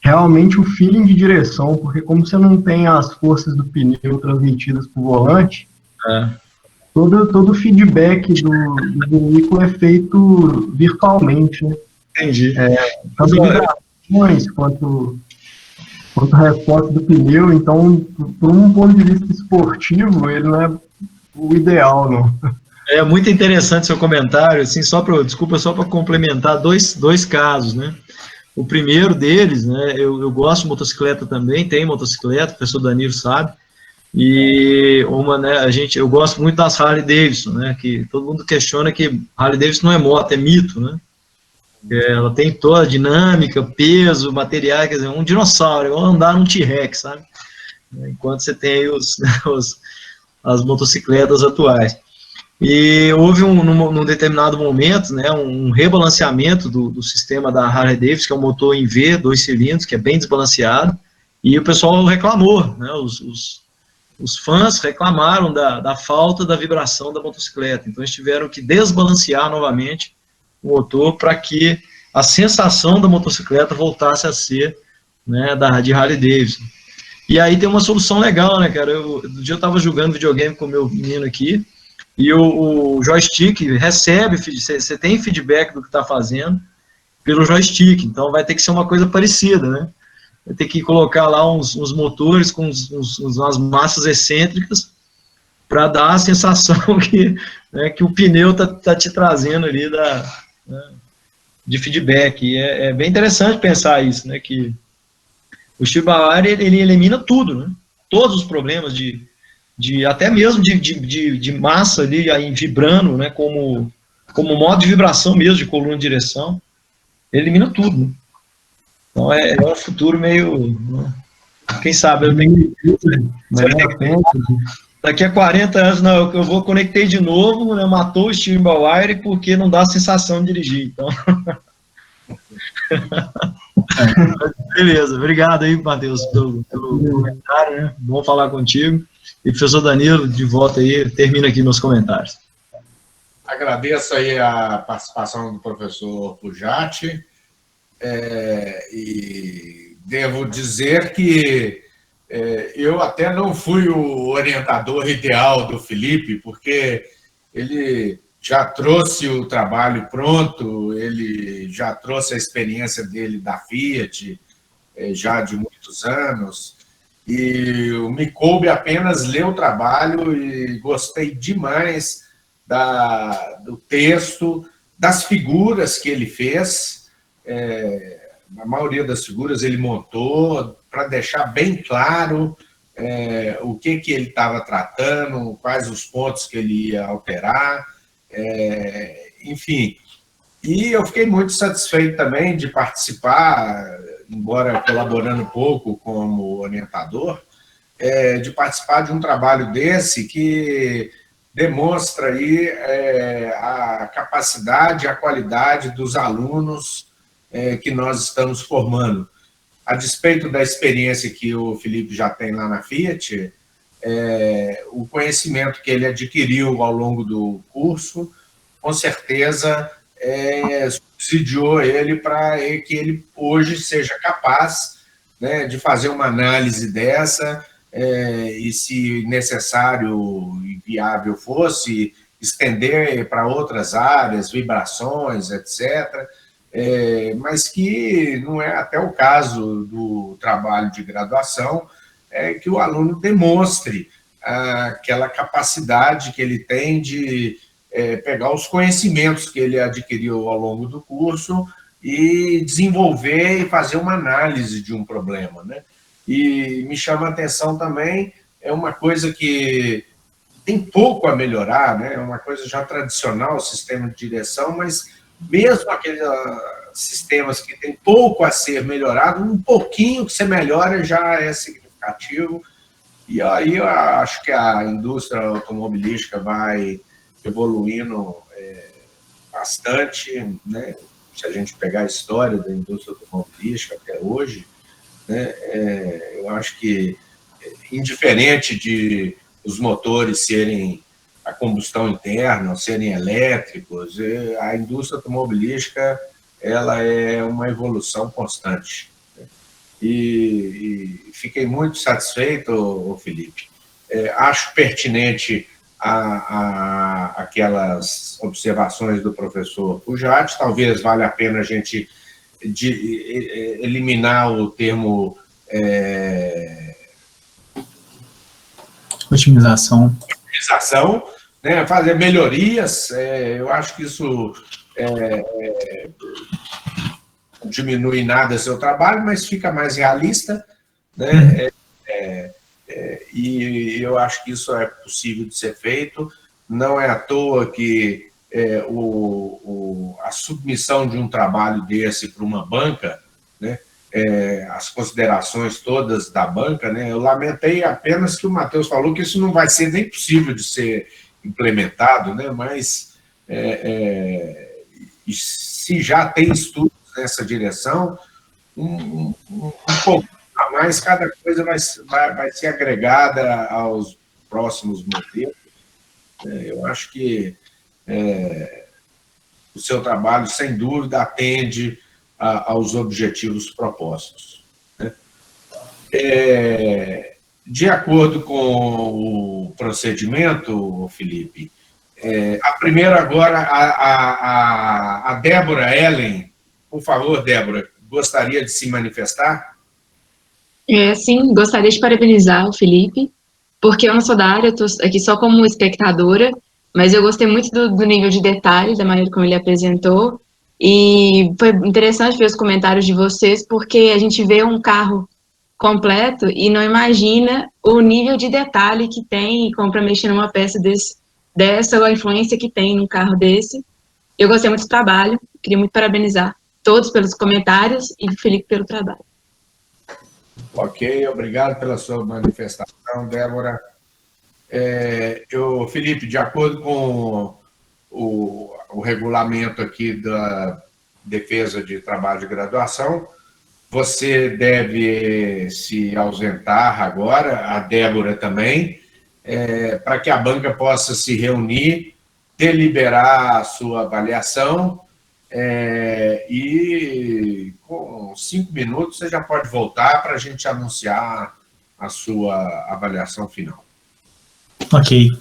realmente o feeling de direção, porque como você não tem as forças do pneu transmitidas para o volante, todo o feedback do veículo é feito virtualmente, né? Entendi. Tanto vibrações quanto resposta do pneu. Então, por um ponto de vista esportivo, ele não é o ideal, não. É muito interessante seu comentário, assim, só para complementar dois casos, né? O primeiro deles, né, eu gosto de motocicleta também, tem motocicleta, o professor Danilo sabe, e eu gosto muito das Harley Davidson, né, que todo mundo questiona que Harley Davidson não é moto, é mito, né? Ela tem toda a dinâmica, peso, material, quer dizer, um dinossauro, igual andar num T-Rex, sabe? Enquanto você tem aí as motocicletas atuais. E houve num determinado momento, né, um rebalanceamento do sistema da Harley Davidson, que é um motor em V, 2 cilindros, que é bem desbalanceado, e o pessoal reclamou, né, os fãs reclamaram da falta da vibração da motocicleta, então eles tiveram que desbalancear novamente o motor para que a sensação da motocicleta voltasse a ser, né, de Harley Davidson. E aí tem uma solução legal, né, cara? No dia eu estava jogando videogame com o meu menino aqui, e o joystick recebe, você tem feedback do que está fazendo pelo joystick, então vai ter que ser uma coisa parecida, né? Vai ter que colocar lá uns motores com umas massas excêntricas para dar a sensação que o pneu tá te trazendo ali de feedback. E é bem interessante pensar isso, né? Que o steer-by-wire ele elimina tudo, né? Todos os problemas até mesmo de massa ali aí vibrando, né, como modo de vibração mesmo, de coluna de direção, elimina tudo, né? Então é um futuro meio, né, quem sabe, daqui a 40 anos, não, eu conectei de novo, né, matou o steer-by-wire porque não dá a sensação de dirigir, então... Beleza, obrigado aí, Matheus, pelo comentário, né? Bom falar contigo. E professor Danilo, de volta aí, termina aqui meus comentários. Agradeço aí a participação do professor Pujate, e devo dizer que eu até não fui o orientador ideal do Felipe, porque ele já trouxe o trabalho pronto, ele já trouxe a experiência dele da Fiat, já de muitos anos, e me coube apenas ler o trabalho e gostei demais do texto, das figuras que ele fez. A maioria das figuras ele montou para deixar bem claro o que ele estava tratando, quais os pontos que ele ia alterar, enfim. E eu fiquei muito satisfeito também de participar, embora colaborando pouco como orientador, de participar de um trabalho desse que demonstra aí a capacidade, a qualidade dos alunos que nós estamos formando. A despeito da experiência que o Felipe já tem lá na Fiat, o conhecimento que ele adquiriu ao longo do curso, com certeza, subsidiou ele para que ele hoje seja capaz, né, de fazer uma análise dessa, e, se necessário e viável fosse, estender para outras áreas, vibrações, etc., mas que não é até o caso do trabalho de graduação, que o aluno demonstre aquela capacidade que ele tem de pegar os conhecimentos que ele adquiriu ao longo do curso e desenvolver e fazer uma análise de um problema, né? E me chama a atenção também, é uma coisa que tem pouco a melhorar, né? É uma coisa já tradicional, o sistema de direção, mas mesmo aqueles sistemas que tem pouco a ser melhorado, um pouquinho que você melhora já é significativo. E aí eu acho que a indústria automobilística vai evoluindo bastante, né? Se a gente pegar a história da indústria automobilística até hoje, né? Eu acho que, indiferente de os motores serem a combustão interna, serem elétricos, a indústria automobilística ela é uma evolução constante. E fiquei muito satisfeito, Felipe. Acho pertinente aquelas observações do professor Pujati. Talvez valha a pena a gente eliminar o termo Otimização, né, fazer melhorias. Eu acho que isso não diminui nada seu trabalho, mas fica mais realista, né? E eu acho que isso é possível de ser feito. Não é à toa que a submissão de um trabalho desse para uma banca, né, as considerações todas da banca, né, eu lamentei apenas que o Matheus falou que isso não vai ser nem possível de ser implementado, né, mas se já tem estudos nessa direção, um pouco a mais, cada coisa vai ser agregada aos próximos modelos. Eu acho que o seu trabalho, sem dúvida, atende aos objetivos propostos, né? De acordo com o procedimento, Felipe, a primeira agora, a Débora Ellen. Por favor, Débora, gostaria de se manifestar? Sim, gostaria de parabenizar o Felipe, porque eu não sou da área, eu estou aqui só como espectadora, mas eu gostei muito do nível de detalhe, da maneira como ele apresentou, e foi interessante ver os comentários de vocês, porque a gente vê um carro completo e não imagina o nível de detalhe que tem, como para mexer numa peça dessa, ou a influência que tem num carro desse. Eu gostei muito do trabalho, queria muito parabenizar todos pelos comentários e o Felipe pelo trabalho. Ok, obrigado pela sua manifestação, Débora. Felipe, de acordo com o regulamento aqui da defesa de trabalho de graduação, você deve se ausentar agora, a Débora também, para que a banca possa se reunir, deliberar a sua avaliação, e com 5 minutos você já pode voltar para a gente anunciar a sua avaliação final. ok.